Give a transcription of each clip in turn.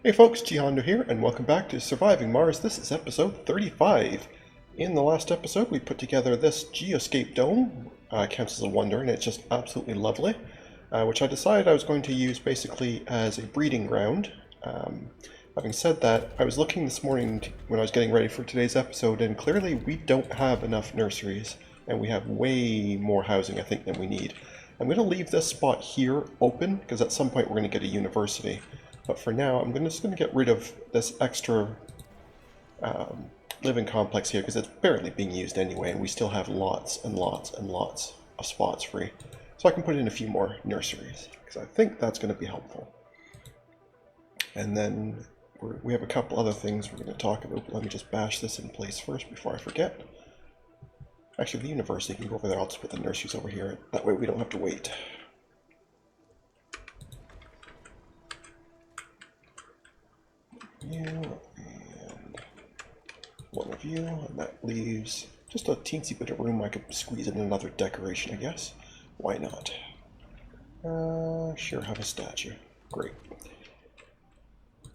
Hey folks, GHondo here, and welcome back to Surviving Mars. This is episode 35. In the last episode, we put together this geoscape dome. Counts as a wonder, and it's just absolutely lovely, which I decided I was going to use basically as a breeding ground. Having said that, I was looking this morning when I was getting ready for today's episode, and clearly we don't have enough nurseries, and we have way more housing, I think, than we need. I'm going to leave this spot here open, because at some point we're going to get a university. But for now, I'm just going to get rid of this extra living complex here, because it's barely being used anyway, and we still have lots and lots and lots of spots free. So I can put in a few more nurseries, because I think that's going to be helpful. And then we have a couple other things we're going to talk about, but let me just bash this in place first before I forget. Actually, the university can go over there. I'll just put the nurseries over here. That way we don't have to wait. You and one of you, and that leaves just a teensy bit of room. I could squeeze in another decoration, I guess. Why not? Sure, have a statue. Great.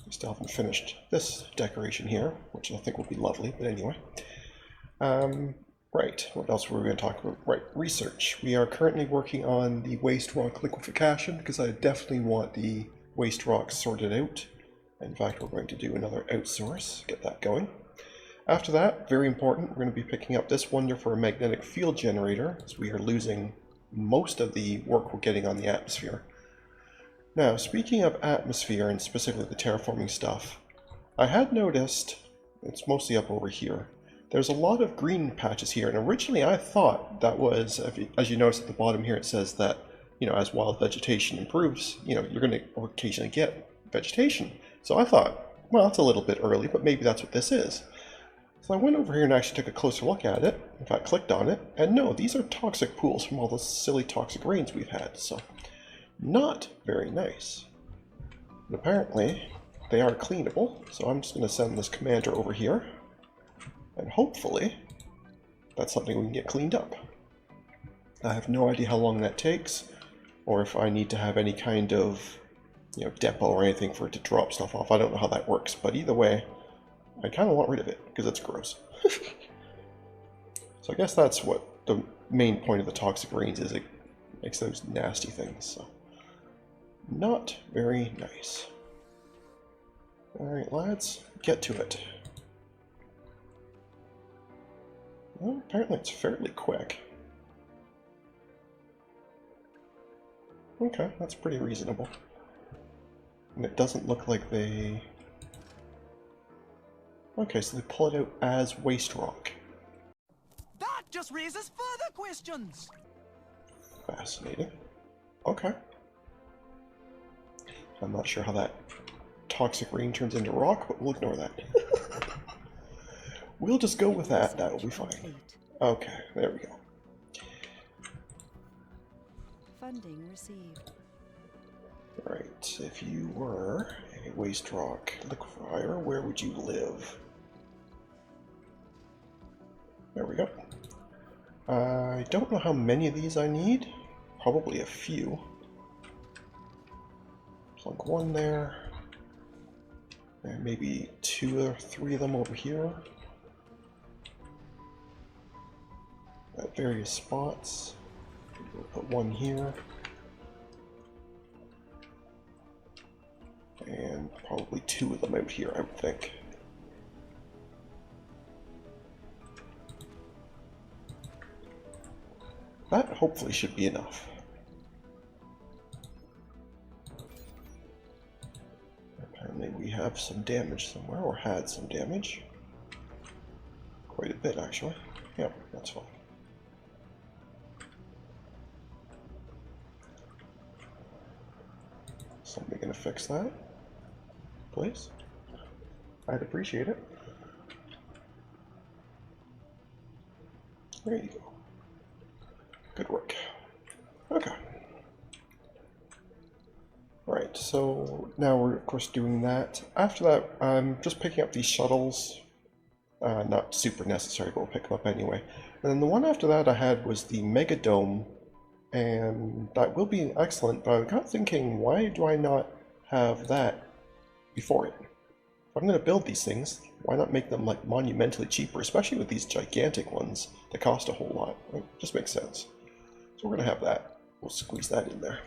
I still haven't finished this decoration here, which I think will be lovely, but anyway. Right, what else were we going to talk about? Right, research. We are currently working on the waste rock liquefaction, because I definitely want the waste rock sorted out. In fact, we're going to do another outsource, get that going. After that, very important, we're going to be picking up this wonder for a magnetic field generator, as we are losing most of the work we're getting on the atmosphere. Now, speaking of atmosphere, and specifically the terraforming stuff, I had noticed, it's mostly up over here, there's a lot of green patches here, and originally I thought that was, as you notice at the bottom here, it says that, as wild vegetation improves, you're going to occasionally get vegetation. So I thought, well, that's a little bit early, but maybe that's what this is. So I went over here and actually took a closer look at it. In fact, clicked on it, and no, these are toxic pools from all the silly toxic rains we've had, so not very nice. And apparently, they are cleanable, so I'm just going to send this commander over here, and hopefully, that's something we can get cleaned up. I have no idea how long that takes, or if I need to have any kind of depot or anything for it to drop stuff off. I don't know how that works, but either way, I kind of want rid of it, because it's gross. So I guess that's what the main point of the toxic rains is. It makes those nasty things, so not very nice. Alright, lads, get to it. Well, apparently it's fairly quick. Okay, that's pretty reasonable. And it doesn't look like they... Okay, so they pull it out as waste rock. That just raises further questions! Fascinating. Okay. I'm not sure how that toxic rain turns into rock, but we'll ignore that. We'll just go with that, that'll be fine. Okay, there we go. Funding received. Right, if you were a waste rock liquefier, where would you live? There we go. I don't know how many of these I need. Probably a few. Plunk one there. And maybe 2 or 3 of them over here. At various spots. We'll put one here. And probably 2 of them out here, I would think. That hopefully should be enough. Apparently we have some damage somewhere, or had some damage. Quite a bit, actually. Yep, that's fine. Somebody gonna fix that? Please? I'd appreciate it. There you go. Good work. Okay. Right, so now we're of course doing that. After that, I'm just picking up these shuttles. Not super necessary, but we'll pick them up anyway. And then the one after that I had was the Mega Dome, and that will be excellent, but I got thinking, why do I not have that before it. If I'm going to build these things, why not make them like monumentally cheaper, especially with these gigantic ones that cost a whole lot. It just makes sense. So we're going to have that. We'll squeeze that in there.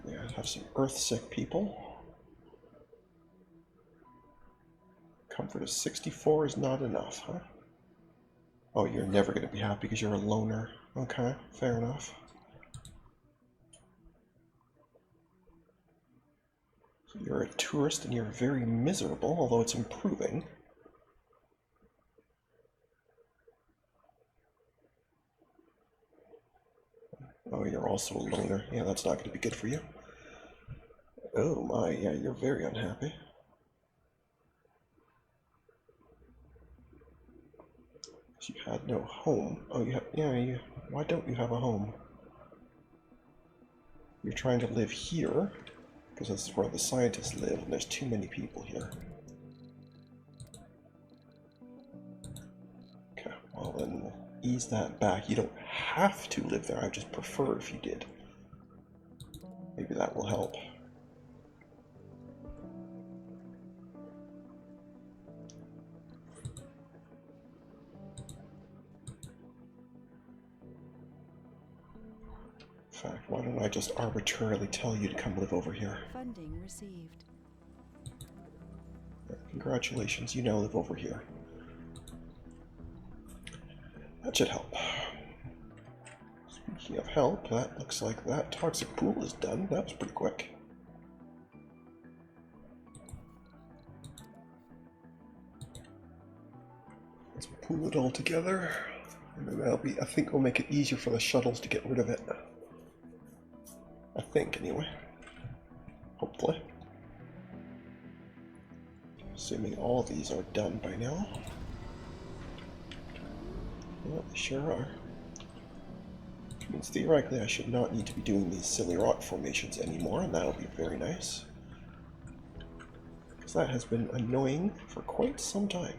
We have some earth-sick people. Comfort of 64 is not enough, huh? Oh, you're never going to be happy because you're a loner. Okay, fair enough. So you're a tourist and you're very miserable, although it's improving. Oh, you're also a loner. Yeah, that's not going to be good for you. Oh my, yeah, you're very unhappy. You had no home. Oh, you have, yeah, why don't you have a home? You're trying to live here, because that's where the scientists live, and there's too many people here. Okay, well then we'll ease that back. You don't have to live there, I just prefer if you did. Maybe that will help. In fact, why don't I just arbitrarily tell you to come live over here? Funding received. Congratulations, you now live over here. That should help. Speaking of help, that looks like that toxic pool is done. That was pretty quick. Let's pool it all together. And then that'll be, I think we'll make it easier for the shuttles to get rid of it. I think, anyway. Hopefully. Assuming all these are done by now. Well, they sure are. Which means theoretically I should not need to be doing these silly rock formations anymore, and that'll be very nice. Because that has been annoying for quite some time.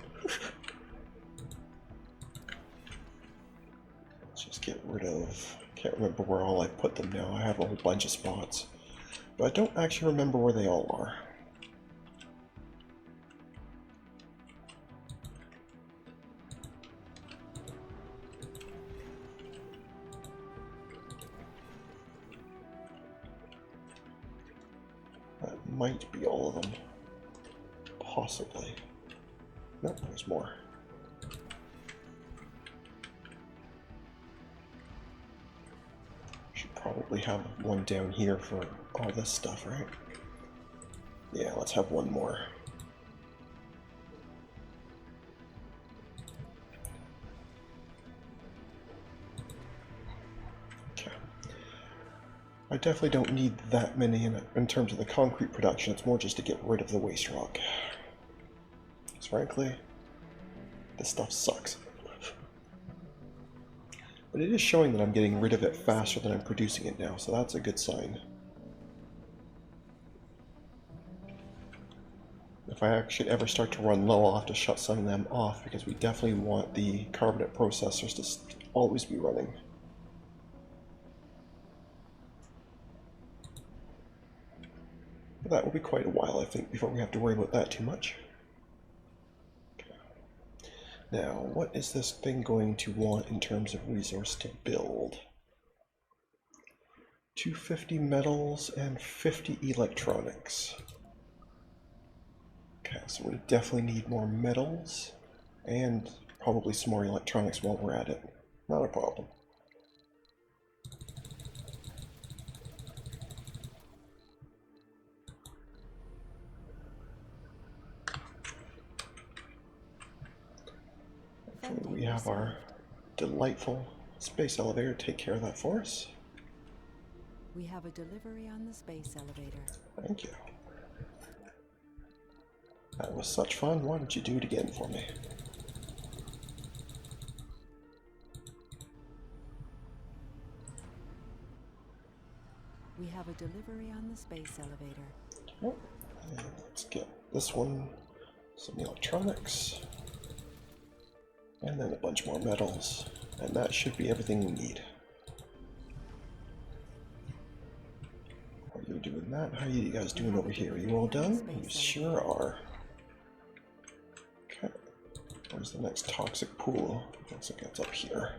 Let's just get rid of... Can't remember where all I put them now. I have a whole bunch of spots. But I don't actually remember where they all are. That might be all of them. Possibly. Nope, there's more. Probably have one down here for all this stuff, right? Yeah, let's have one more. Okay. I definitely don't need that many in terms of the concrete production. It's more just to get rid of the waste rock. Because frankly, this stuff sucks. But it is showing that I'm getting rid of it faster than I'm producing it now, so that's a good sign. If I actually ever start to run low, I'll have to shut some of them off, because we definitely want the carbonate processors to always be running. But that will be quite a while, I think, before we have to worry about that too much. Now, what is this thing going to want in terms of resource to build? 250 metals and 50 electronics. Okay, so we definitely need more metals and probably some more electronics while we're at it. Not a problem. We have our delightful space elevator take care of that for us. We have a delivery on the space elevator. Thank you. That was such fun. Why don't you do it again for me? We have a delivery on the space elevator. Oh, and let's get this one, some electronics. And then a bunch more metals. And that should be everything we need. While you're doing that, how are you guys doing over here? Are you all done? You sure are. Okay. Where's the next toxic pool? Looks like it's up here.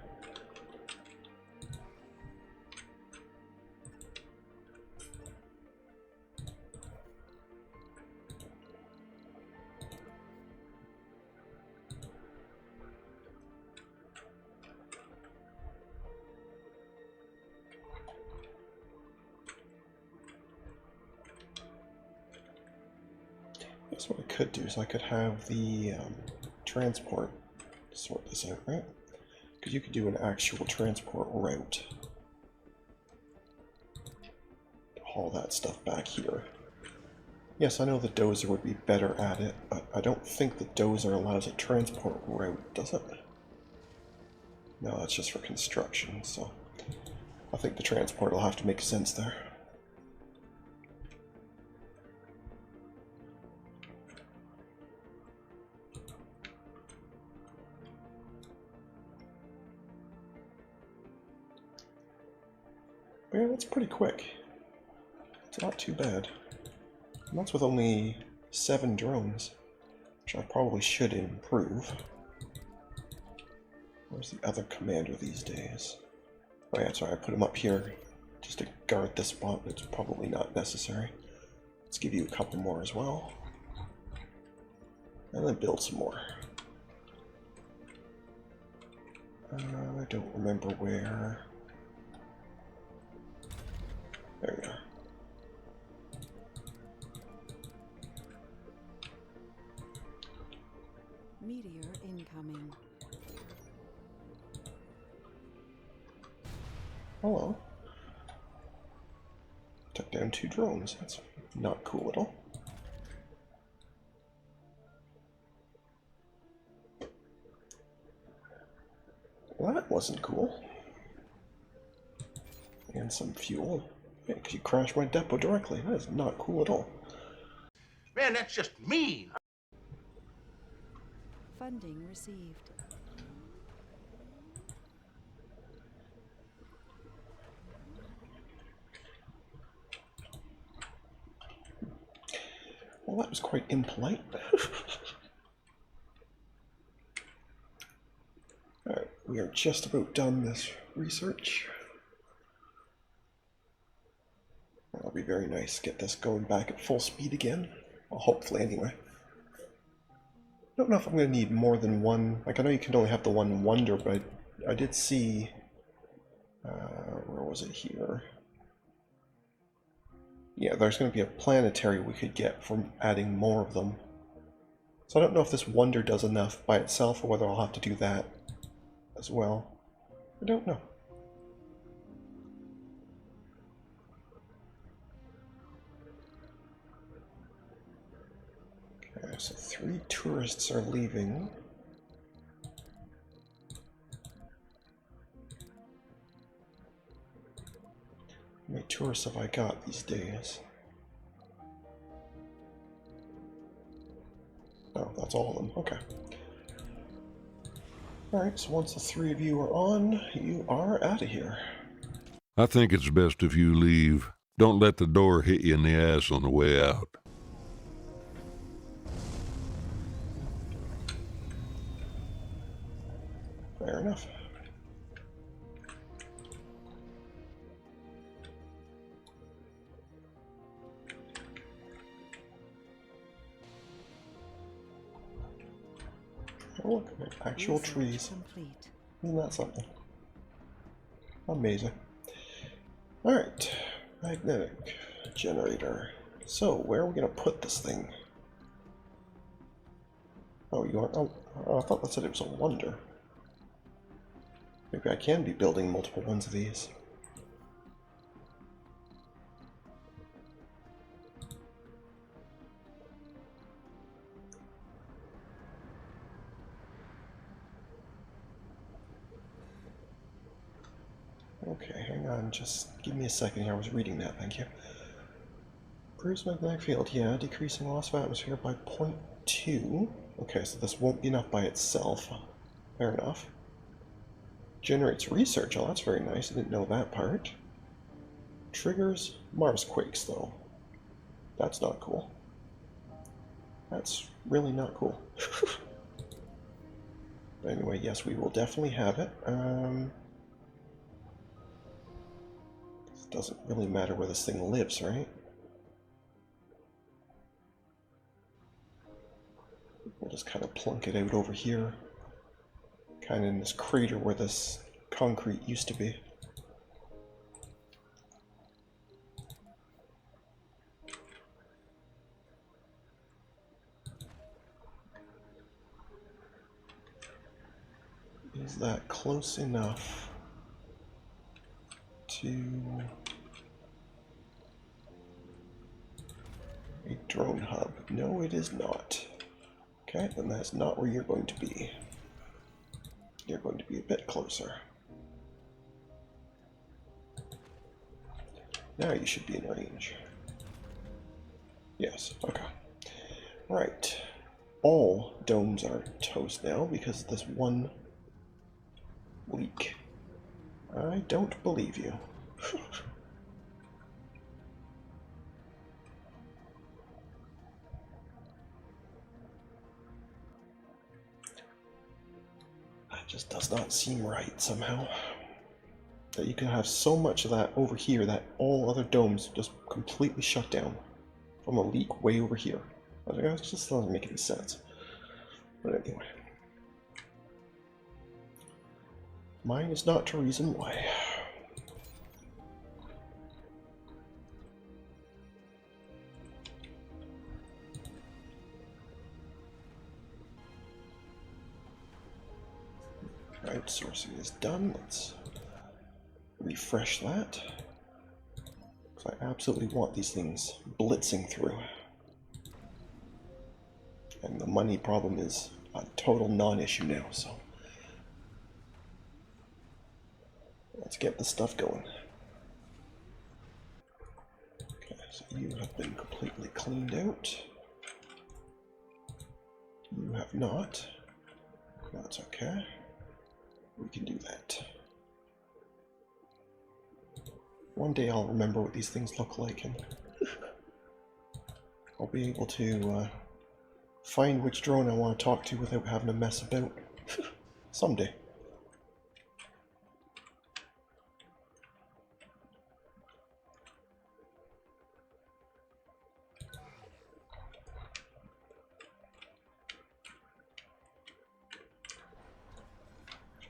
Guess what I could do is I could have the transport sort this out, right? Because you could do an actual transport route to haul that stuff back here. Yes, I know the dozer would be better at it, but I don't think the dozer allows a transport route, does it? No, that's just for construction, so I think the transport will have to make sense there. Yeah, that's pretty quick. It's not too bad. And that's with only 7 drones, which I probably should improve. Where's the other commander these days? Oh yeah, sorry, I put him up here just to guard this spot, but it's probably not necessary. Let's give you a couple more as well. And then build some more. I don't remember where... There we are. Meteor incoming. Hello. Took down 2 drones. That's not cool at all. Well, that wasn't cool. And some fuel. Yeah, because you crashed my depot directly. That is not cool at all. Man, that's just mean. Funding received. Well, that was quite impolite. Alright, we are just about done this research. That'll be very nice. Get this going back at full speed again. Well, hopefully, anyway. I don't know if I'm going to need more than one. Like, I know you can only have the one wonder, but I did see... where was it here? Yeah, there's going to be a planetary we could get from adding more of them. So I don't know if this wonder does enough by itself, or whether I'll have to do that as well. I don't know. Okay, so 3 tourists are leaving. How many tourists have I got these days? Oh, that's all of them. Okay. Alright, so once the 3 of you are on, you are out of here. I think it's best if you leave. Don't let the door hit you in the ass on the way out. Fair enough. Oh look, actual Research trees. complete. Isn't that something? Amazing. Alright, magnetic generator. So, where are we going to put this thing? Oh, you are? Oh, I thought that said it was a wonder. Maybe I can be building multiple ones of these. Okay, hang on, just give me a second here. I was reading that, thank you. Bruised magnetic field, yeah, decreasing loss of atmosphere by 0.2. Okay, so this won't be enough by itself. Fair enough. Generates research, oh that's very nice, I didn't know that part. Triggers Mars quakes though. That's not cool. That's really not cool. But anyway, yes, we will definitely have it. It doesn't really matter where this thing lives, right? We'll just kind of plunk it out over here. Kind of in this crater where this concrete used to be. Is that close enough to a drone hub? No, it is not. Okay, then that's not where you're going to be. You're going to be a bit closer. Now you should be in range. Yes, okay. Right. All domes are toast now because of this one leak. I don't believe you. That just does not seem right somehow. That you can have so much of that over here that all other domes just completely shut down from a leak way over here. It just doesn't make any sense. But anyway. Mine is not to reason why. Outsourcing is done. Let's refresh that. Because I absolutely want these things blitzing through. And the money problem is a total non-issue now, so let's get the stuff going. Okay, so you have been completely cleaned out. You have not. That's okay. We can do that. One day I'll remember what these things look like, and I'll be able to find which drone I want to talk to without having to mess about. Someday.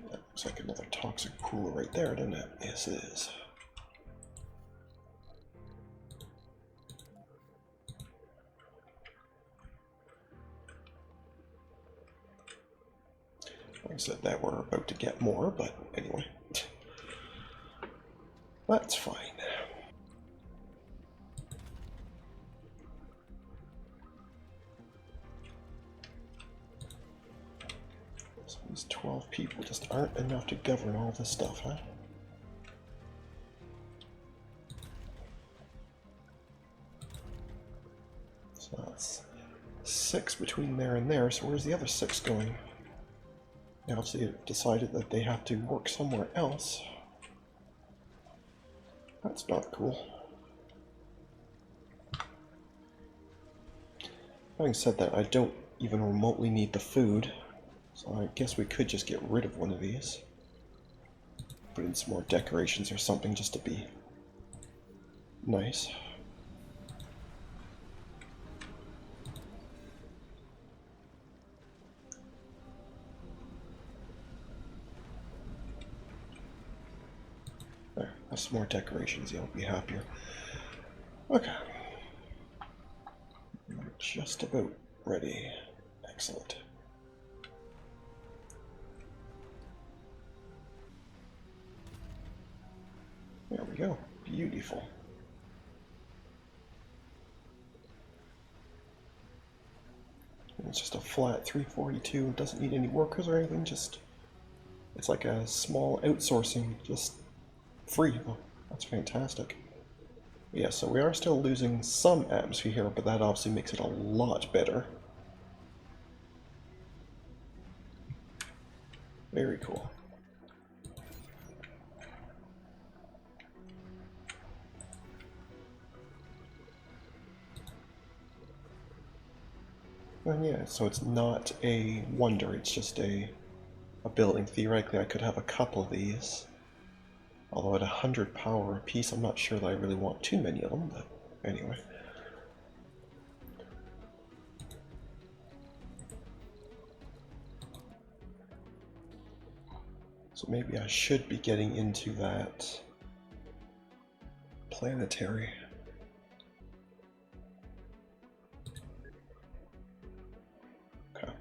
That looks like another toxic cooler right there, doesn't it? Yes, it is. Like I said, that we're about to get more, but anyway. That's fine. So these 12 people just aren't enough to govern all this stuff, huh? So that's 6 between there and there, so where's the other 6 going? They obviously decided that they have to work somewhere else. That's not cool. Having said that, I don't even remotely need the food, so I guess we could just get rid of one of these. Put in some more decorations or something just to be nice. There, have some more decorations, you'll be happier. Okay. We're just about ready. Excellent. There we go. Beautiful. And it's just a flat 342. It doesn't need any workers or anything. Just it's like a small outsourcing, just free. Oh, that's fantastic. Yeah, so we are still losing some atmosphere here, but that obviously makes it a lot better. Very cool. And yeah, so it's not a wonder, it's just a building. Theoretically, I could have a couple of these. Although at 100 power apiece, I'm not sure that I really want too many of them, but anyway. So maybe I should be getting into that planetary. Okay.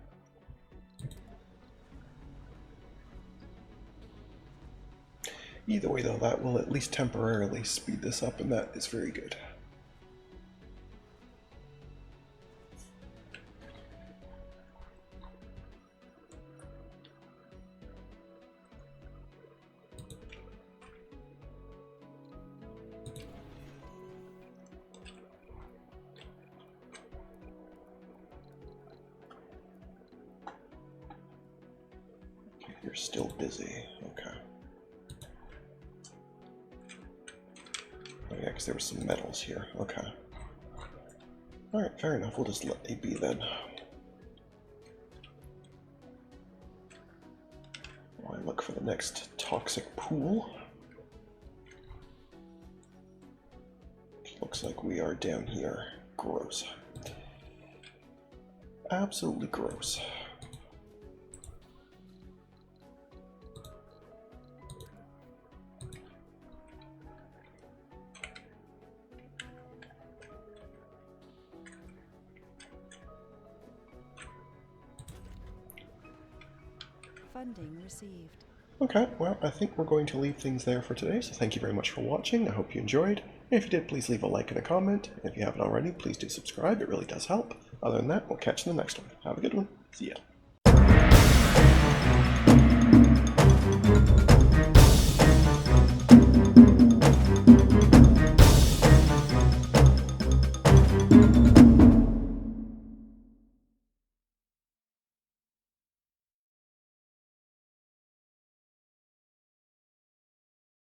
Either way though, that will at least temporarily speed this up, and that is very good. You're still busy, okay. Oh yeah, because there were some metals here, okay. Alright, fair enough, we'll just let it be then. While I look for the next toxic pool. Looks like we are down here. Gross. Absolutely gross. Funding received. Okay, well, I think we're going to leave things there for today, so thank you very much for watching. I hope you enjoyed. And if you did, please leave a like and a comment. And if you haven't already, please do subscribe. It really does help. Other than that, we'll catch you in the next one. Have a good one. See ya.